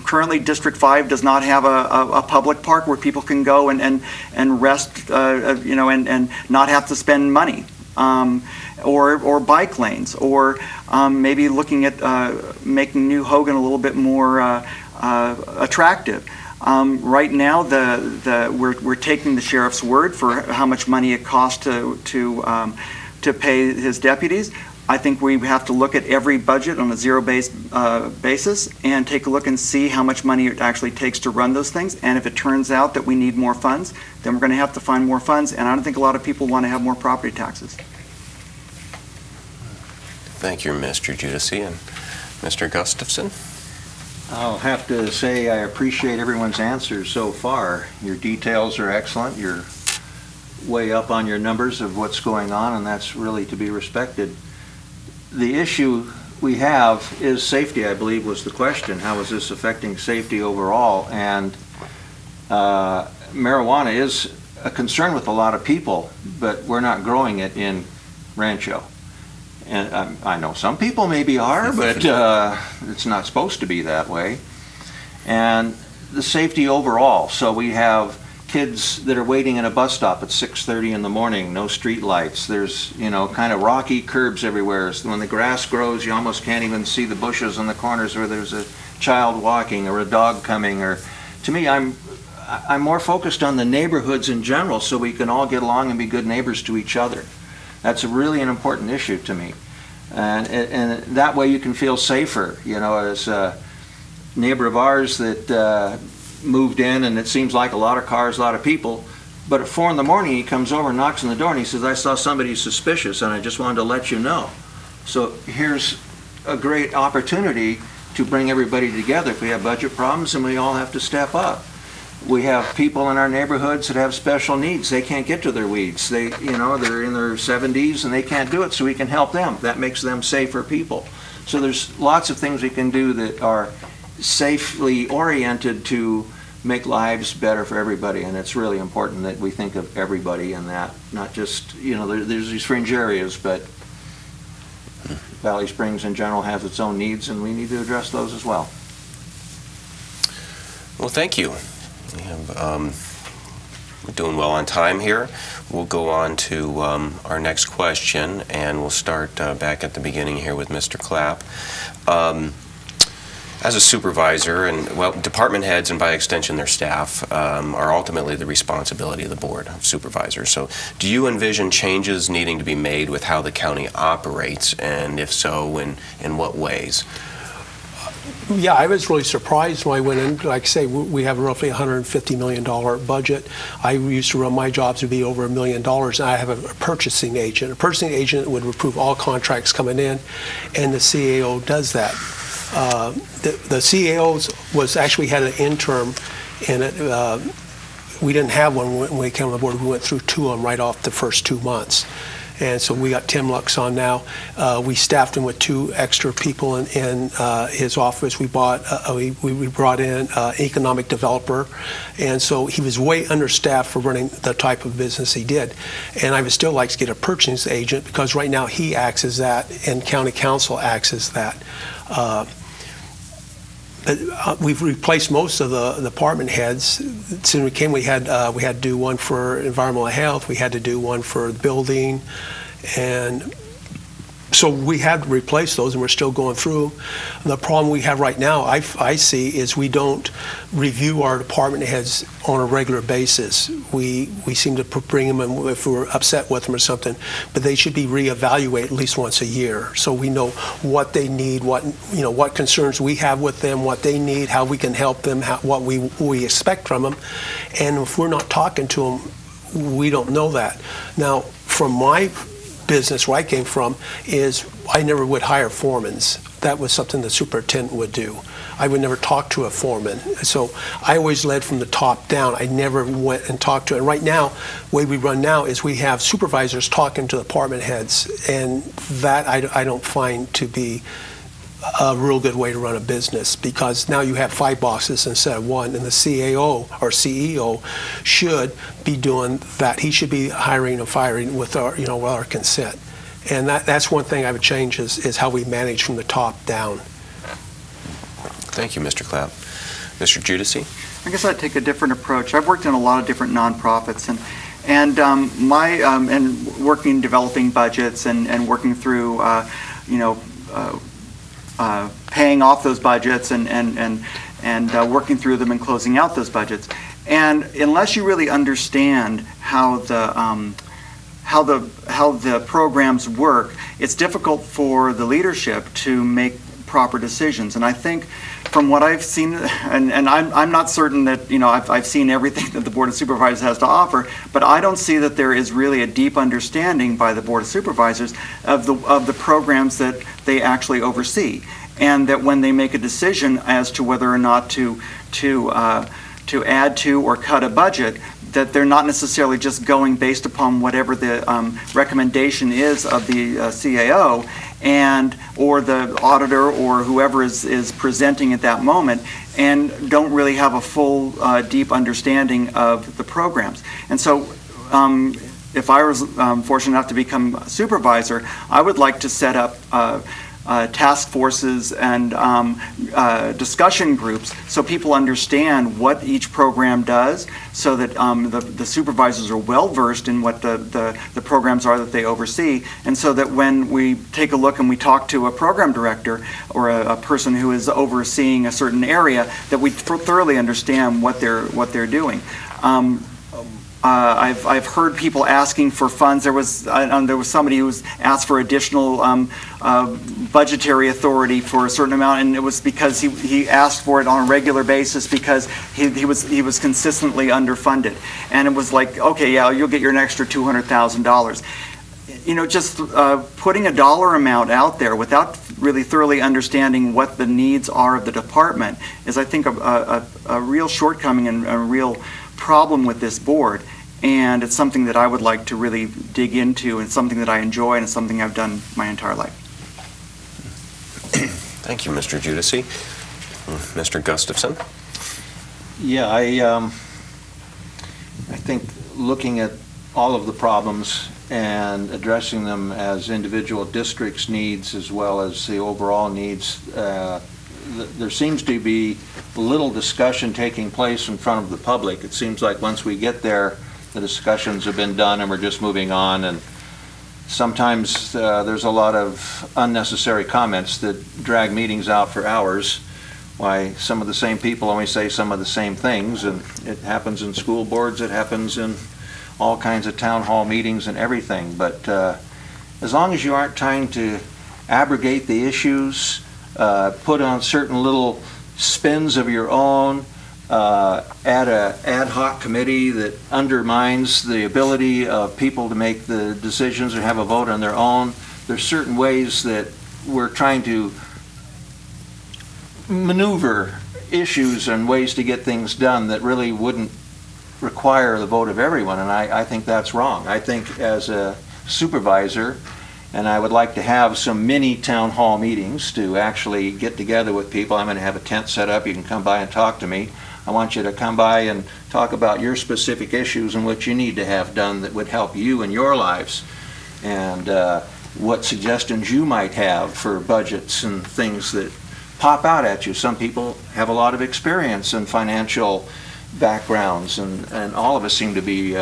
Currently, District 5 does not have a public park where people can go and rest, and not have to spend money, or bike lanes, or maybe looking at making New Hogan a little bit more attractive. Right now, we're taking the sheriff's word for how much money it costs to pay his deputies. I think we have to look at every budget on a zero-based basis and take a look and see how much money it actually takes to run those things. And if it turns out that we need more funds, then we're going to have to find more funds. And I don't think a lot of people want to have more property taxes. Thank you, Mr. Giudici. And Mr. Gustafson? I'll have to say I appreciate everyone's answers so far. Your details are excellent. You're way up on your numbers of what's going on, and that's really to be respected. The issue we have is safety, I believe, was the question. How is this affecting safety overall? And marijuana is a concern with a lot of people, but we're not growing it in Rancho. And I know some people maybe are, but it's not supposed to be that way. And the safety overall. So we have kids that are waiting at a bus stop at 6:30 in the morning, no street lights. There's, kind of rocky curbs everywhere. So when the grass grows, you almost can't even see the bushes in the corners where there's a child walking or a dog coming. Or to me, I'm more focused on the neighborhoods in general, so we can all get along and be good neighbors to each other. That's really an important issue to me. And that way you can feel safer, as a neighbor of ours that moved in, and it seems like a lot of cars, a lot of people, but at 4 in the morning he comes over and knocks on the door and he says, I saw somebody suspicious and I just wanted to let you know. So here's a great opportunity to bring everybody together. If we have budget problems, and we all have to step up. We have people in our neighborhoods that have special needs. They can't get to their weeds. They're in their 70s and they can't do it, so we can help them. That makes them safer people. So there's lots of things we can do that are safely oriented to make lives better for everybody, and it's really important that we think of everybody in that, not just, there's these fringe areas, but Valley Springs in general has its own needs, and we need to address those as well. Well, thank you. We're doing well on time here. We'll go on to our next question, and we'll start back at the beginning here with Mr. Clapp. As a supervisor, and department heads and by extension their staff are ultimately the responsibility of the board of supervisors. So do you envision changes needing to be made with how the county operates, and if so, in what ways? Yeah, I was really surprised when I went in. Like I say, we have roughly $150 million budget. I used to run my jobs to be over $1 million, and I have a purchasing agent. A purchasing agent would approve all contracts coming in, and the CAO does that. The CAOs was actually had an interim in it. We didn't have one when we came on the board. We went through 2 of them right off the first 2 months. And so we got Tim Lux on now. We staffed him with 2 extra people in his office. We brought in an economic developer, and so he was way understaffed for running the type of business he did. And I would still like to get a purchasing agent, because right now he acts as that, and county council acts as that. We've replaced most of the department heads. Since we came, we had to do one for environmental health. We had to do one for building, and so we had to replace those, and we're still going through. The problem we have right now, I see, is we don't review our department heads on a regular basis. We seem to bring them in if we're upset with them or something, but they should be reevaluated at least once a year, so we know what they need, what concerns we have with them, what they need, how we can help them, what we expect from them. And if we're not talking to them, we don't know that. Now, from my business where I came from, is I never would hire foremans. That was something the superintendent would do. I would never talk to a foreman. So I always led from the top down. I never went and talked to it. And right now, the way we run now is we have supervisors talking to department heads, and that I don't find to be a real good way to run a business, because now you have 5 bosses instead of 1, and the CAO or CEO should be doing that. He should be hiring and firing with our consent. And that's one thing I would change is how we manage from the top down. Thank you, Mr. Clapp. Mr. Giudici? I guess I'd take a different approach. I've worked in a lot of different nonprofits, and working, developing budgets, and working through, paying off those budgets and working through them and closing out those budgets. And unless you really understand how the programs work, it's difficult for the leadership to make proper decisions. And I think from what I've seen, and I'm not certain that I've seen everything that the Board of Supervisors has to offer, but I don't see that there is really a deep understanding by the Board of Supervisors of the programs that they actually oversee. and that when they make a decision as to whether or not to add to or cut a budget, that they're not necessarily just going based upon whatever the recommendation is of the CAO or the auditor or whoever is presenting at that moment, and don't really have a full, deep understanding of the programs. And so if I was fortunate enough to become a supervisor, I would like to set up task forces and discussion groups so people understand what each program does, so that the supervisors are well versed in what the programs are that they oversee, and so that when we take a look and we talk to a program director or a person who is overseeing a certain area, that we thoroughly understand what they're doing. I've heard people asking for funds. There was somebody who was asked for additional budgetary authority for a certain amount, and it was because he asked for it on a regular basis because he was consistently underfunded. And it was like, okay, yeah, you'll get your extra $200,000. You know, just putting a dollar amount out there without really thoroughly understanding what the needs are of the department is, I think, a real shortcoming and a real problem with this board. And it's something that I would like to really dig into, and something that I enjoy, and it's something I've done my entire life. Thank you, Mr. Giudici. Mr. Gustafson? Yeah, I think looking at all of the problems and addressing them as individual districts' needs as well as the overall needs, there seems to be little discussion taking place in front of the public. It seems like once we get there, the discussions have been done and we're just moving on, and sometimes there's a lot of unnecessary comments that drag meetings out for hours. Why some of the same people only say some of the same things, and it happens in school boards, it happens in all kinds of town hall meetings and everything. But as long as you aren't trying to abrogate the issues, put on certain little spins of your own, add an ad hoc committee that undermines the ability of people to make the decisions or have a vote on their own. There's certain ways that we're trying to maneuver issues and ways to get things done that really wouldn't require the vote of everyone, and I think that's wrong. I think as a supervisor, and I would like to have some mini town hall meetings to actually get together with people. I'm going to have a tent set up. You can come by and talk to me. I want you to come by and talk about your specific issues and what you need to have done that would help you in your lives, and what suggestions you might have for budgets and things that pop out at you. Some people have a lot of experience and financial backgrounds, and all of us seem to be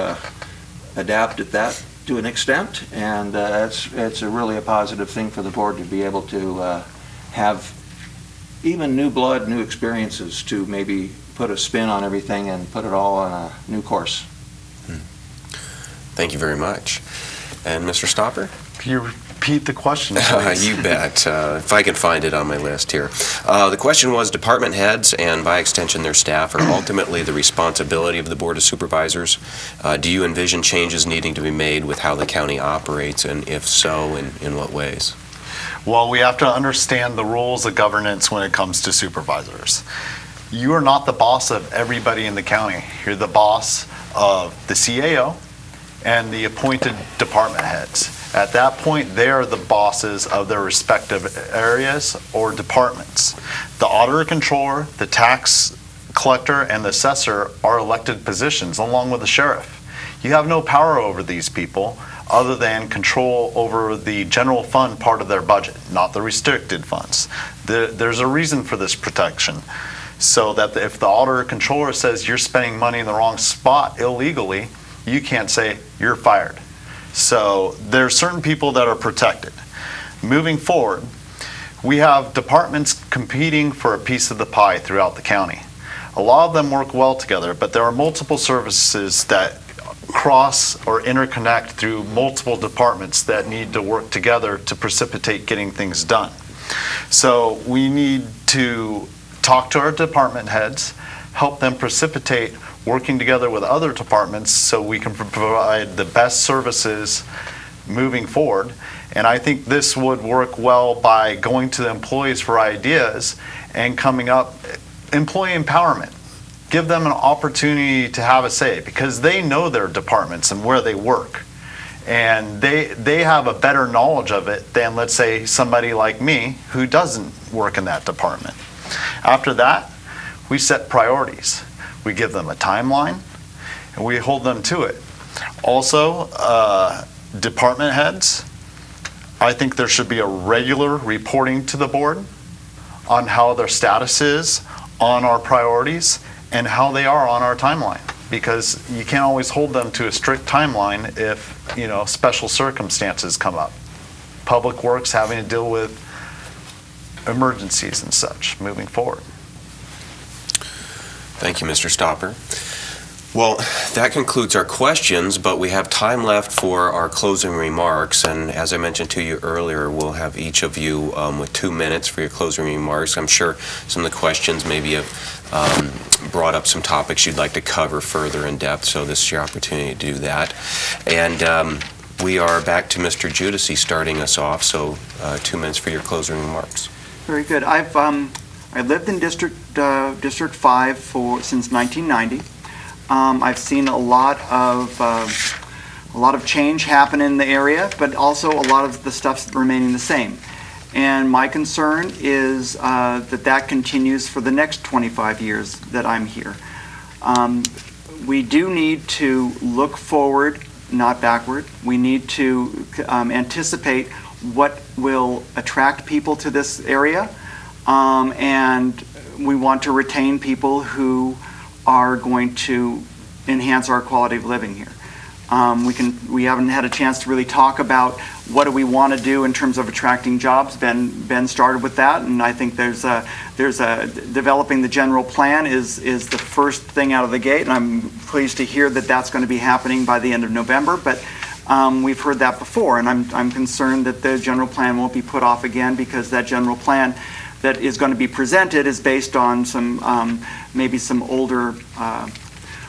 adept at that to an extent, and it's really a positive thing for the board to be able to have even new blood, new experiences to maybe put a spin on everything and put it all on a new course. Thank you very much. And Mr. Stopper? Can you repeat the question, please? You bet. If I can find it on my list here. The question was, department heads and by extension their staff are ultimately the responsibility of the Board of Supervisors. Do you envision changes needing to be made with how the county operates, and if so, in what ways? Well, we have to understand the rules of governance when it comes to supervisors. You are not the boss of everybody in the county. You're the boss of the CAO and the appointed department heads. At that point, they are the bosses of their respective areas or departments. The auditor controller, the tax collector, and the assessor are elected positions along with the sheriff. You have no power over these people other than control over the general fund part of their budget, not the restricted funds. There's a reason for this protection, so that if the auditor controller says you're spending money in the wrong spot illegally, you can't say you're fired. So there's certain people that are protected. Moving forward, we have departments competing for a piece of the pie throughout the county. A lot of them work well together, but there are multiple services that cross or interconnect through multiple departments that need to work together to precipitate getting things done. So we need to talk to our department heads, help them precipitate working together with other departments so we can provide the best services moving forward. And I think this would work well by going to the employees for ideas and coming up, employee empowerment. Give them an opportunity to have a say, because they know their departments and where they work. And they have a better knowledge of it than, let's say, somebody like me who doesn't work in that department. After that, we set priorities. We give them a timeline and we hold them to it. Also, department heads, I think there should be a regular reporting to the board on how their status is on our priorities and how they are on our timeline, because you can't always hold them to a strict timeline if, you know, special circumstances come up. Public Works having to deal with emergencies and such moving forward. Thank you, Mr. Stopper. Well, that concludes our questions, but we have time left for our closing remarks. And as I mentioned to you earlier, we'll have each of you with 2 minutes for your closing remarks. I'm sure some of the questions maybe have brought up some topics you'd like to cover further in depth, so this is your opportunity to do that. And we are back to Mr. Giudici starting us off, so 2 minutes for your closing remarks. Very good. I've lived in District 5 since 1990. I've seen a lot of change happen in the area, but also a lot of the stuff's remaining the same. And my concern is that continues for the next 25 years that I'm here. We do need to look forward, not backward. We need to anticipate what will attract people to this area, and we want to retain people who are going to enhance our quality of living here. We haven't had a chance to really talk about what do we want to do in terms of attracting jobs. Ben started with that, and I think there's a developing the general plan is the first thing out of the gate, and I'm pleased to hear that that's going to be happening by the end of November. But we've heard that before, and I'm concerned that the general plan won't be put off again, because that general plan that is going to be presented is based on some maybe some older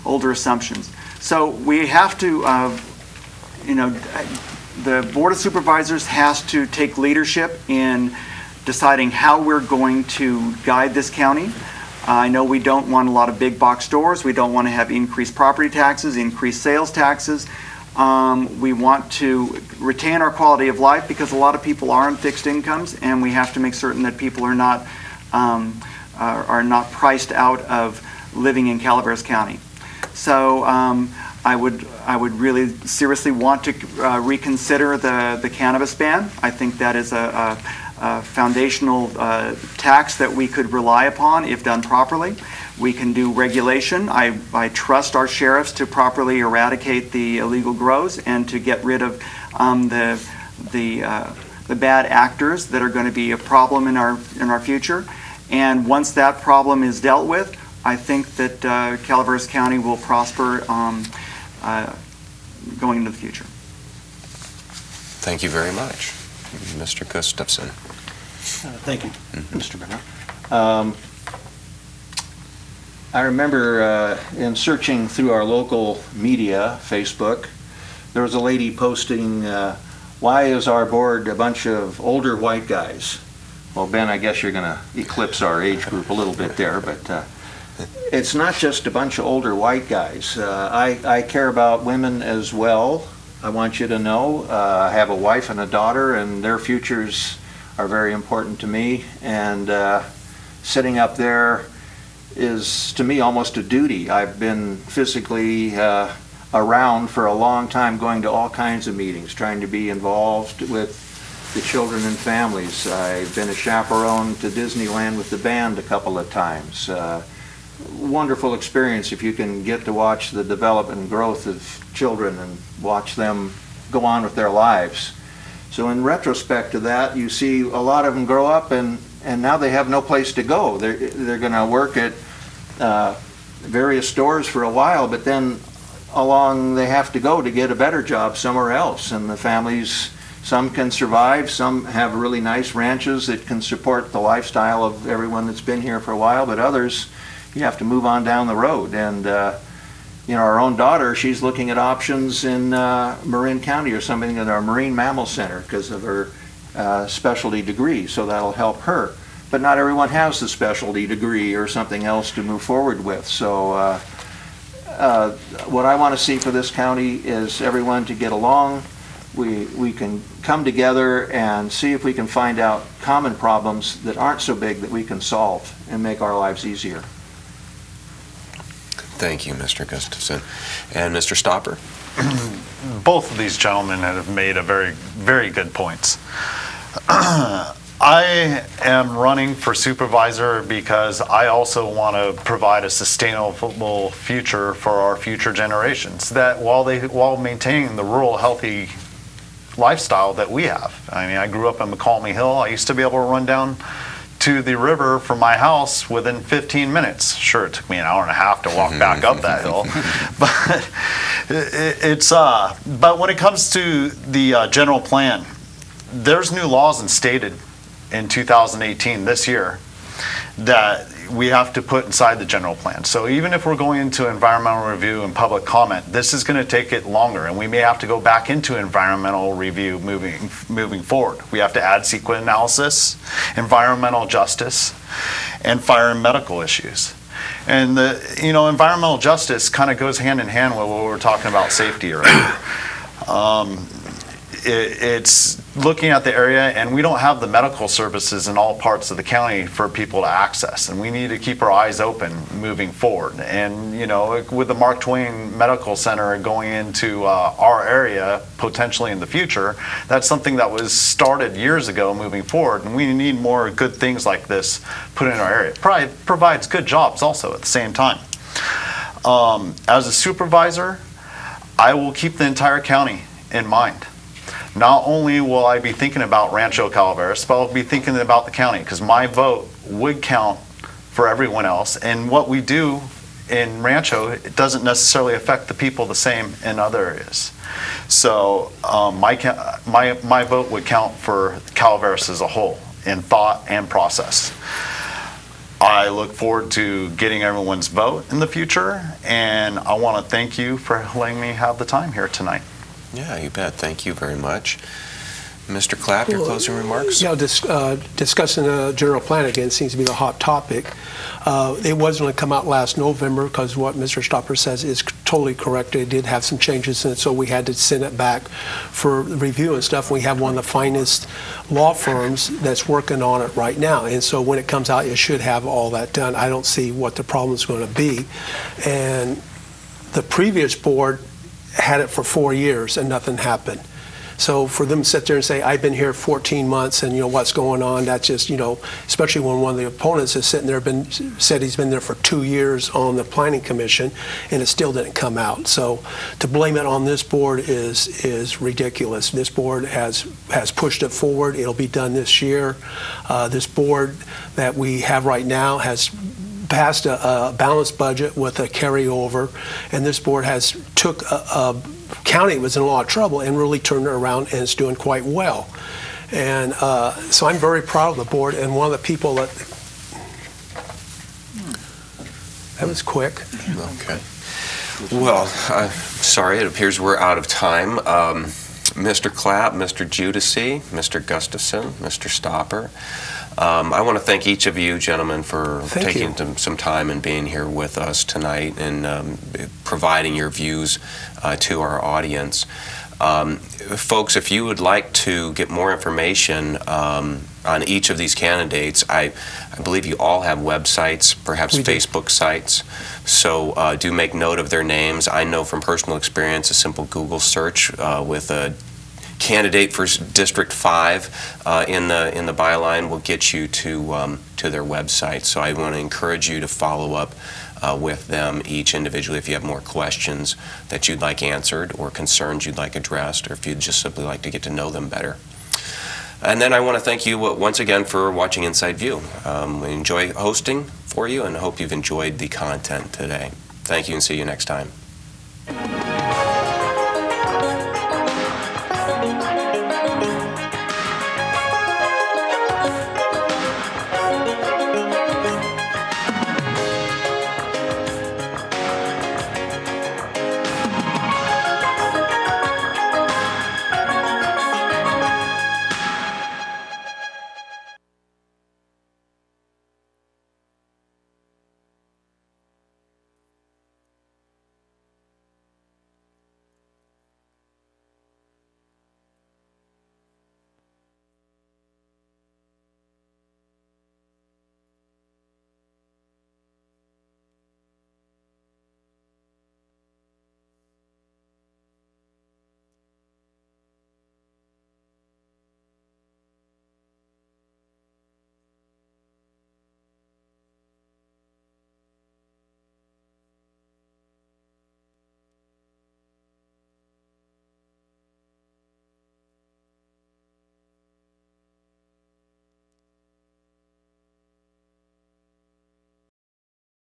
assumptions. So we have to, the Board of Supervisors has to take leadership in deciding how we're going to guide this county. I know we don't want a lot of big box stores. We don't want to have increased property taxes, increased sales taxes. We want to retain our quality of life, because a lot of people are on fixed incomes, and we have to make certain that people are not priced out of living in Calaveras County. So I would really seriously want to reconsider the cannabis ban. I think that is a foundational tax that we could rely upon if done properly. We can do regulation. I trust our sheriffs to properly eradicate the illegal grows and to get rid of the bad actors that are going to be a problem in our future. And once that problem is dealt with, I think that Calaveras County will prosper going into the future. Thank you very much. Mr. Gustafson. Thank you, Mr. Burnell. I remember in searching through our local media, Facebook, there was a lady posting, why is our board a bunch of older white guys? Well, Ben, I guess you're going to eclipse our age group a little bit there, but it's not just a bunch of older white guys. I care about women as well. I want you to know I have a wife and a daughter, and their futures are very important to me. And sitting up there is, to me, almost a duty. I've been physically around for a long time, going to all kinds of meetings, trying to be involved with the children and families. I've been a chaperone to Disneyland with the band a couple of times. Wonderful experience if you can get to watch the development and growth of children and watch them go on with their lives. So in retrospect to that, you see a lot of them grow up and now they have no place to go. They're going to work at various stores for a while, but then along they have to go to get a better job somewhere else. And the families, some can survive, some have really nice ranches that can support the lifestyle of everyone that's been here for a while, but others, you have to move on down the road. And our own daughter, she's looking at options in Marin County or something at our Marine Mammal Center because of her specialty degree, so that'll help her. But not everyone has the specialty degree or something else to move forward with. So what I want to see for this county is everyone to get along. We can come together and see if we can find out common problems that aren't so big that we can solve and make our lives easier. Thank you, Mr. Gustafson. And Mr. Stopper? Both of these gentlemen have made a very, very good points. I am running for supervisor because I also want to provide a sustainable future for our future generations, that while maintaining the rural healthy lifestyle that we have. I mean, I grew up in McCalmy Hill. I used to be able to run down to the river from my house within 15 minutes. Sure, it took me an hour and a half to walk back up that hill, but but when it comes to the general plan, there's new laws instated in 2018, this year, that we have to put inside the general plan. So even if we're going into environmental review and public comment, this is going to take it longer, and we may have to go back into environmental review moving forward. We have to add sequence analysis, environmental justice, and fire and medical issues. And environmental justice kind of goes hand in hand with what we're talking about safety earlier. It's looking at the area, and we don't have the medical services in all parts of the county for people to access, and we need to keep our eyes open moving forward. And with the Mark Twain Medical Center going into our area potentially in the future, that's something that was started years ago moving forward, and we need more good things like this put in our area. It provides good jobs also at the same time. As a supervisor, I will keep the entire county in mind. Not only will I be thinking about Rancho Calaveras, but I'll be thinking about the county, because my vote would count for everyone else. And what we do in Rancho, it doesn't necessarily affect the people the same in other areas. So my vote would count for Calaveras as a whole in thought and process. I look forward to getting everyone's vote in the future, and I want to thank you for letting me have the time here tonight. Yeah, you bet. Thank you very much. Mr. Clapp, your closing remarks? Yeah, discussing the general plan again seems to be the hot topic. It was going to come out last November, because what Mr. Stopper says is totally correct. It did have some changes in it, so we had to send it back for review and stuff. We have one of the finest law firms that's working on it right now, and so when it comes out, it should have all that done. I don't see what the problem is going to be. And the previous board had it for 4 years and nothing happened. So for them to sit there and say, I've been here 14 months and what's going on, that's just, especially when one of the opponents is sitting there, said he's been there for 2 years on the planning commission and it still didn't come out. So to blame it on this board is ridiculous. This board has pushed it forward. It'll be done this year. This board that we have right now has passed a balanced budget with a carryover, and this board has took a county that was in a lot of trouble and really turned it around, and it's doing quite well. And so I'm very proud of the board, and one of the people that was quick. Okay. Well, I'm sorry, it appears we're out of time. Mr. Clapp, Mr. Giudici, Mr. Gustafson, Mr. Stopper, I want to thank each of you gentlemen for taking some time and being here with us tonight and providing your views to our audience. Folks, if you would like to get more information on each of these candidates, I believe you all have websites, perhaps Facebook sites, so do make note of their names. I know from personal experience a simple Google search with a candidate for District 5 in the byline will get you to their website. So I want to encourage you to follow up with them each individually if you have more questions that you'd like answered or concerns you'd like addressed, or if you'd just simply like to get to know them better. And then I want to thank you once again for watching Inside View. We enjoy hosting for you and hope you've enjoyed the content today. Thank you and see you next time.